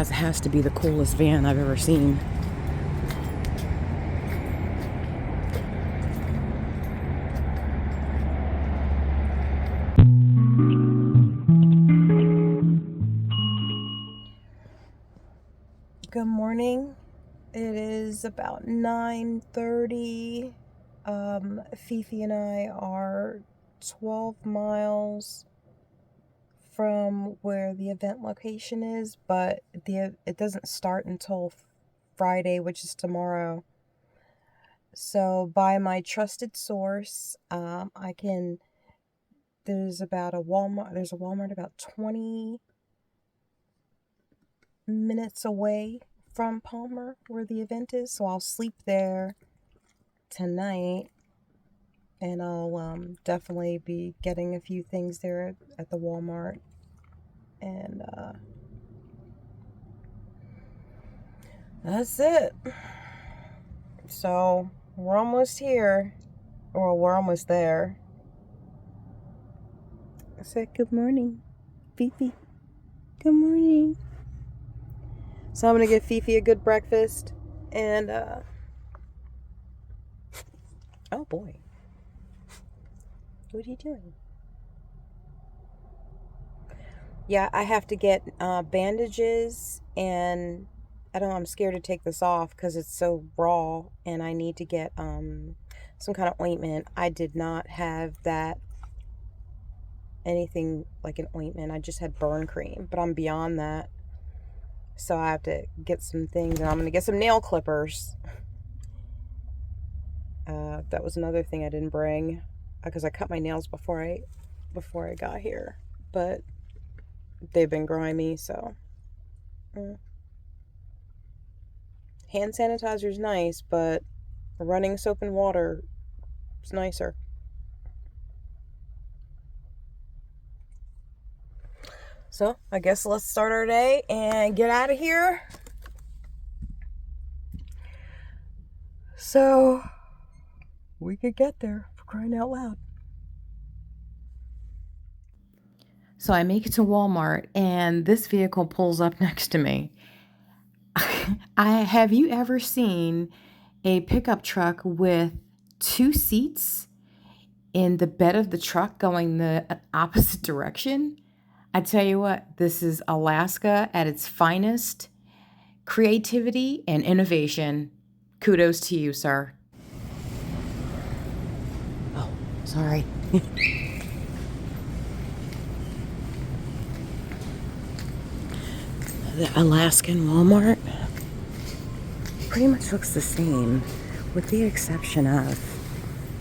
has to be the coolest van I've ever seen. Good morning. It is about 9:30. Fifi and I are 12 miles from where the event location is, but it doesn't start until Friday, which is tomorrow. So by my trusted source, there's a Walmart about 20 minutes away from Palmer where the event is, so I'll sleep there tonight, and I'll definitely be getting a few things there at the Walmart, and that's it. So we're almost here, or we're almost there. I said good morning, Fifi. Good morning. So I'm gonna give Fifi a good breakfast, and oh boy, what are you doing? Yeah, I have to get bandages, and I don't know, I'm scared to take this off because it's so raw, and I need to get some kind of ointment. I did not have anything like an ointment. I just had burn cream, but I'm beyond that. So I have to get some things, and I'm going to get some nail clippers. That was another thing I didn't bring because I cut my nails before I got here, but they've been grimy, so. Hand sanitizer is nice, but running soap and water is nicer. So I guess let's start our day and get out of here. So we could get there, for crying out loud. So I make it to Walmart, and this vehicle pulls up next to me. Have you ever seen a pickup truck with 2 seats in the bed of the truck going the opposite direction? I tell you what, this is Alaska at its finest. Creativity and innovation. Kudos to you, sir. Oh, sorry. The Alaskan Walmart pretty much looks the same, with the exception of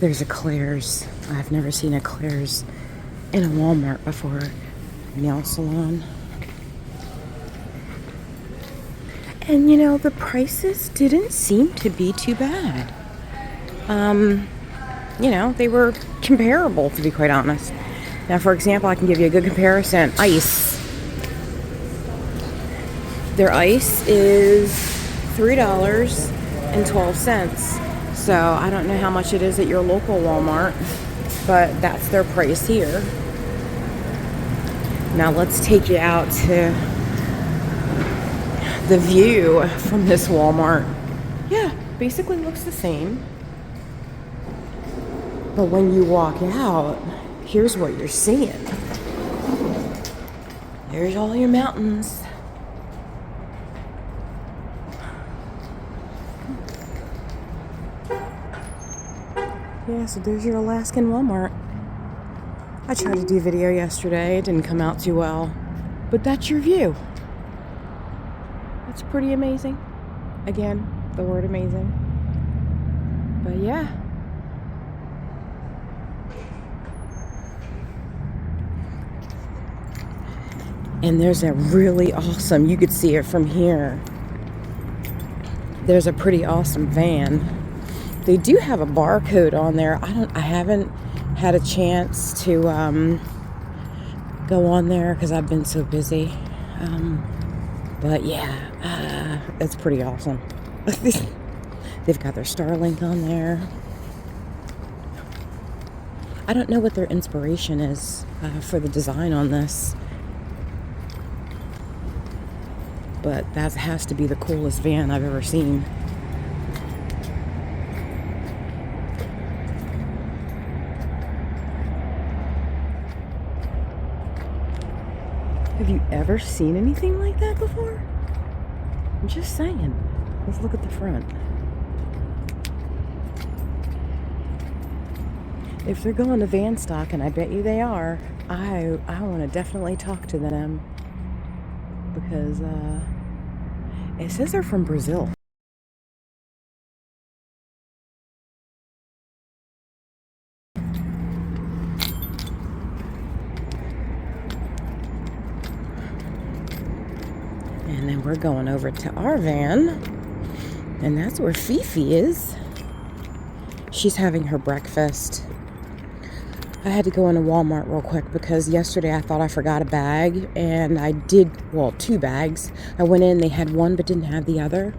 there's a Claire's. I've never seen a Claire's in a Walmart before. Nail salon. And the prices didn't seem to be too bad. They were comparable, to be quite honest. Now, for example, I can give you a good comparison. Ice. Their ice is $3.12. So I don't know how much it is at your local Walmart, but that's their price here. Now let's take you out to the view from this Walmart. Yeah, basically looks the same. But when you walk out, here's what you're seeing. There's all your mountains. Yeah, so there's your Alaskan Walmart. I tried to do a video yesterday. It didn't come out too well. But that's your view. It's pretty amazing. Again, the word amazing. But yeah. And there's a really awesome, you could see it from here. There's a pretty awesome van. They do have a barcode on there. I haven't had a chance to go on there because I've been so busy. But yeah, it's pretty awesome. They've got their Starlink on there. I don't know what their inspiration is for the design on this. but that has to be the coolest van I've ever seen. Have you ever seen anything like that before? I'm just saying. Let's look at the front. If they're going to Vanstock, and I bet you they are, I want to definitely talk to them, because it says they're from Brazil. And then we're going over to our van, and that's where Fifi is. She's having her breakfast. I had to go into Walmart real quick because yesterday I thought I forgot a bag, and I did, well, 2 bags. I went in, they had one but didn't have the other.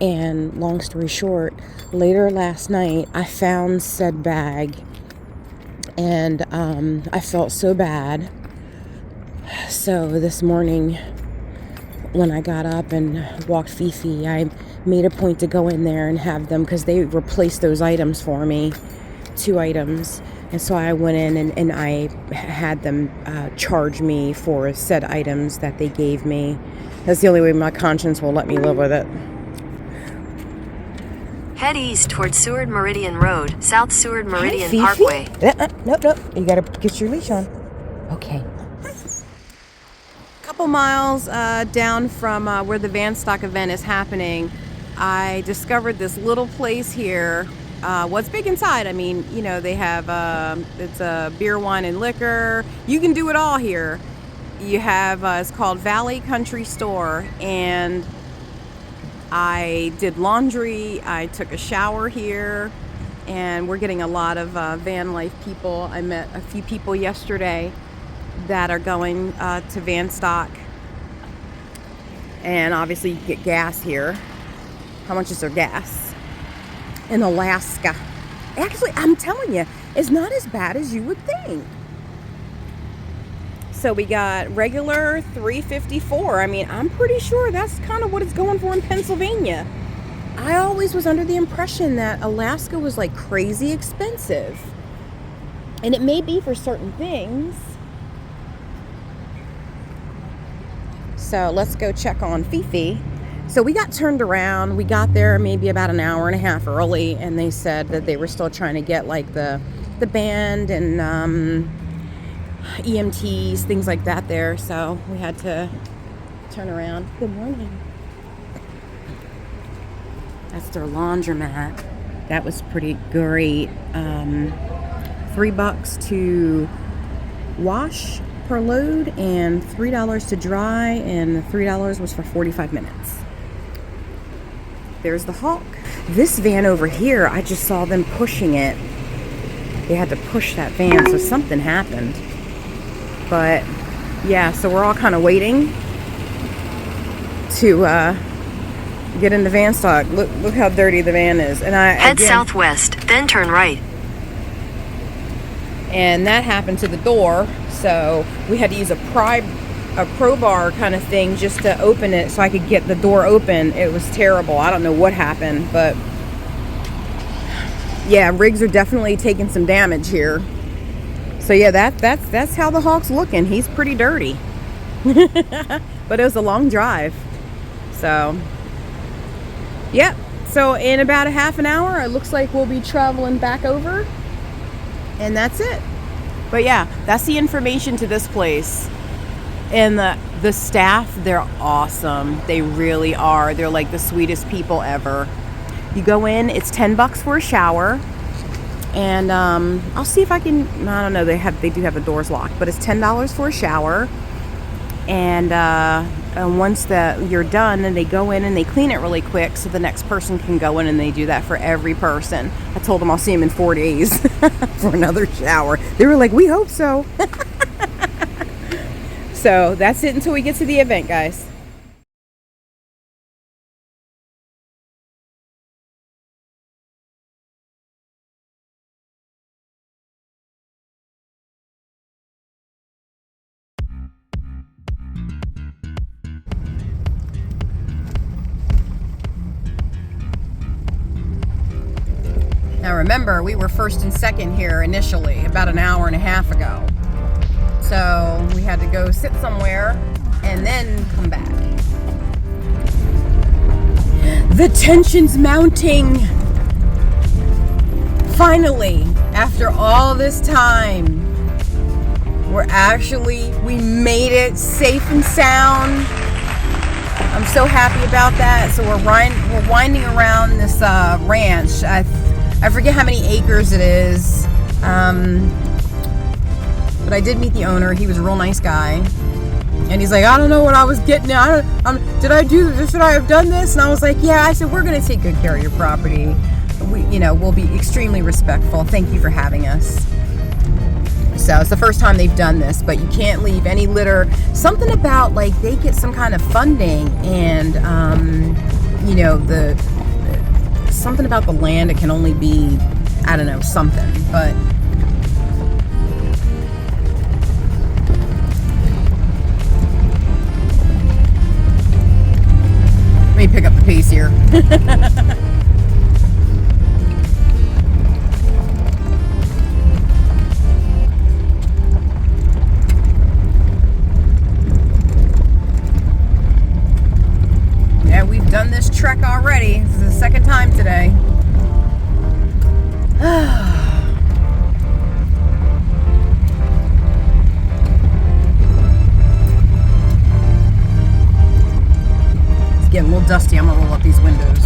And long story short, later last night I found said bag, and I felt so bad. So this morning when I got up and walked Fifi, I made a point to go in there and have them, because they replaced those items for me, 2 items. And so I went in and I had them charge me for said items that they gave me. That's the only way my conscience will let me live with it. Head east towards Seward Meridian Road, South Seward Meridian Hi, Parkway. Nope. You gotta get your leash on. Okay. Couple miles down from where the Vanstock event is happening, I discovered this little place here. What's big inside? I mean, you know, they have it's a beer, wine, and liquor. You can do it all here. You have it's called Valley Country Store, and I did laundry. I took a shower here, and we're getting a lot of Vanlife people. I met a few people yesterday that are going to Vanstock, and obviously you get gas here. How much is their gas in Alaska? Actually, I'm telling you, it's not as bad as you would think. So we got regular $3.54. I mean, I'm pretty sure that's kind of what it's going for in Pennsylvania. I always was under the impression that Alaska was like crazy expensive, and it may be for certain things. So let's go check on Fifi. So we got turned around. We got there maybe about an hour and a half early, and they said that they were still trying to get like the band and EMTs, things like that there. So we had to turn around. Good morning. That's their laundromat. That was pretty great. $3 to wash per load and $3 to dry, and $3 was for 45 minutes. There's the Hawk. This van over here, I just saw them pushing it. They had to push that van, so something happened. But yeah, so we're all kind of waiting to get into Vanstock. Look how dirty the van is. And head southwest, then turn right. And that happened to the door, so we had to use a crowbar kind of thing just to open it so I could get the door open. It was terrible. I don't know what happened, but yeah, rigs are definitely taking some damage here. So yeah, that's how the Hawk's looking. He's pretty dirty. But it was a long drive. So yep. So in about a half an hour, it looks like we'll be traveling back over. And that's it. But yeah, that's the information to this place. And the staff, they're awesome. They really are. They're like the sweetest people ever. You go in, it's $10 for a shower. And I'll see if I can, I don't know, they do have the doors locked, but it's $10 for a shower. And once you're done, and they go in and they clean it really quick, so the next person can go in, and they do that for every person. I told them I'll see them in 4 days for another shower. They were like, we hope so. So that's it until we get to the event, guys. Now remember, we were first and second here initially, about an hour and a half ago. So we had to go sit somewhere and then come back. The tension's mounting. Finally, after all this time, we made it safe and sound. I'm so happy about that. So we're winding around this ranch. I forget how many acres it is, but I did meet the owner. He was a real nice guy, and he's like, I don't know what I was getting at. Did I do this? Should I have done this? And I was like, yeah. I said, we're going to take good care of your property. We'll be extremely respectful. Thank you for having us. So it's the first time they've done this, but you can't leave any litter. Something about like they get some kind of funding, and something about the land. It can only be, I don't know, something. But let me pick up the pace here. Done this trek already. This is the second time today. It's getting a little dusty. I'm gonna roll up these windows.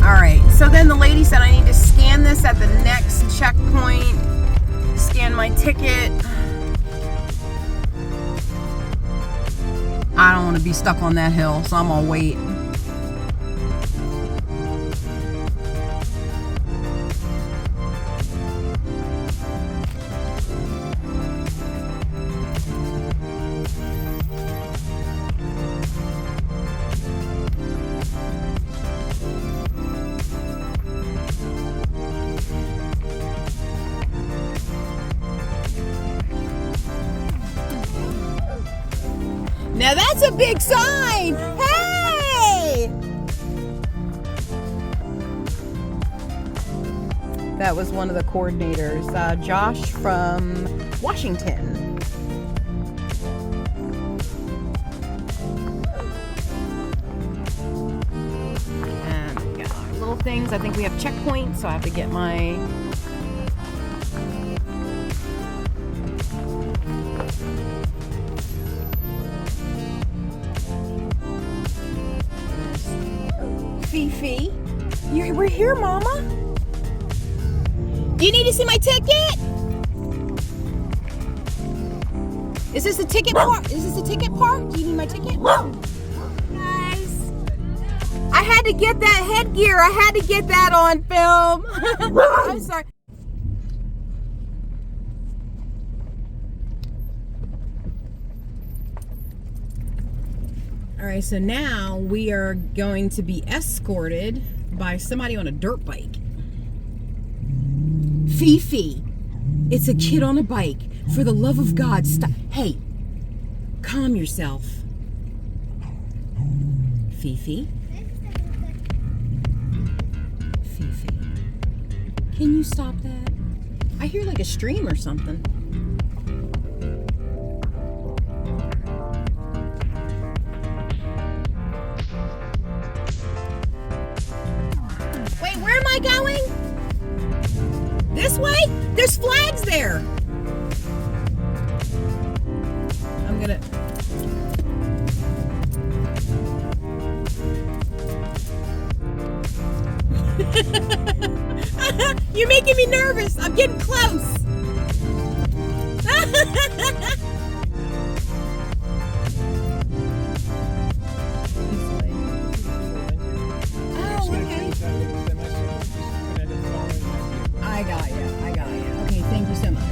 Alright, so then the lady said I need to scan this at the next checkpoint. Scan my ticket. I don't want to be stuck on that hill, so I'm gonna wait. Now that's a big sign! Hey! That was one of the coordinators, Josh from Washington. And we got our little things. I think we have checkpoints, so I have to get my... Fifi, we're here, Mama. Do you need to see my ticket? Is this the ticket part? Is this the ticket part? Do you need my ticket? Guys, I had to get that headgear. I had to get that on film. I'm sorry. All right, so now we are going to be escorted by somebody on a dirt bike. Fifi, it's a kid on a bike. For the love of God, stop. Hey, calm yourself. Fifi. Fifi. Can you stop that? I hear like a stream or something. Wait, where am I going? This way? There's flags there. I'm gonna... You're making me nervous. I'm getting close. Oh, okay. I got you. Okay, thank you so much.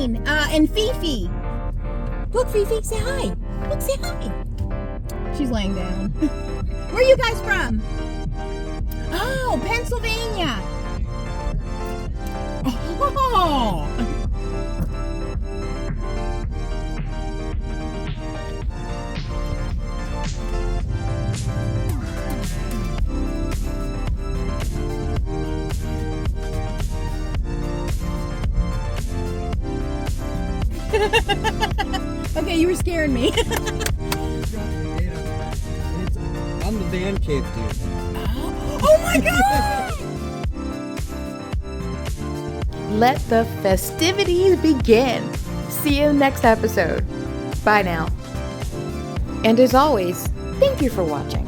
Jane, and Fifi. Look, Fifi, say hi. Look, say hi. She's laying down. Where are you guys from? Oh, Pennsylvania. Oh. Okay, you were scaring me. I'm the van cave dude. Oh my god! Let the festivities begin. See you next episode. Bye now. And as always, thank you for watching.